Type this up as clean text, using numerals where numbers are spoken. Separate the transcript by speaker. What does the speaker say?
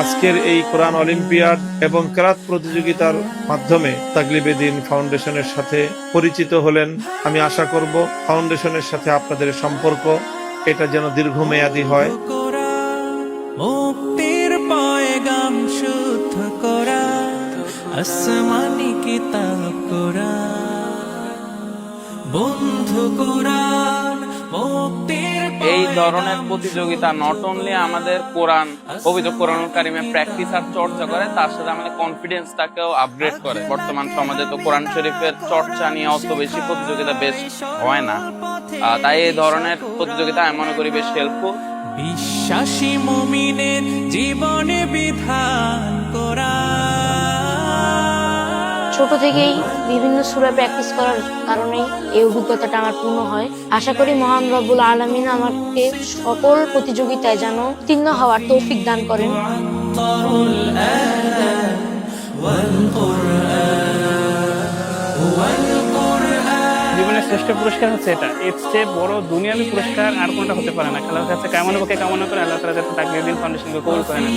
Speaker 1: আজকের এই কোরআন অলিম্পিয়াড এবং কেরাত প্রতিযোগিতার মাধ্যমে তাগলিবে দ্বীন ফাউন্ডেশনের সাথে পরিচিত হলেন। আমি আশা করব ফাউন্ডেশনের সাথে আপনাদের সম্পর্ক এটা যেন দীর্ঘমেয়াদী হয়।
Speaker 2: মুক্তির পয়গাম শুদ্ধ করা আসমানি কিতাব কোরআন, বন্ধু কোরআন মুক্তির
Speaker 3: এই ধরনের প্রতিযোগিতা নট অনলি আমাদের কোরআন পবিত্র কোরআনুল কারিমে প্র্যাকটিস আর চর্চা করে, তার সাথে আমাদের কনফিডেন্সটাকেও আপগ্রেড করে। বর্তমান সমাজে তো কোরআন শরীফের চর্চা নিয়ে অত বেশি প্রতিযোগিতা বেশ হয় না, তাই এই ধরনের প্রতিযোগিতা আমি মনে করি বেশ হেল্পফুল।
Speaker 2: বিশ্বাসী মুমিনের জীবনে বিধান কোরআন।
Speaker 4: ছোট থেকেই বিভিন্ন সূরা প্র্যাকটিস করার কারণেই এই অভিজ্ঞতাটা আমার পূর্ণ হয়। আশা করি মহান রব্বুল আলামিন আমাকে সকল প্রতিযোগিতায় যেন উত্তীর্ণ হওয়ার তৌফিক দান করেন।
Speaker 5: জীবনের শ্রেষ্ঠ পুরস্কার হচ্ছে এটা, এর চেয়ে বড় দুনিয়াবী পুরস্কার আর কোনটা হতে পারে না। খেলার কাছে কামনা পক্ষে কামনা করে আল্লাহ তাআলা যাতে তাকলিবে দ্বীন ফাউন্ডেশনকে কবুল করে নেন।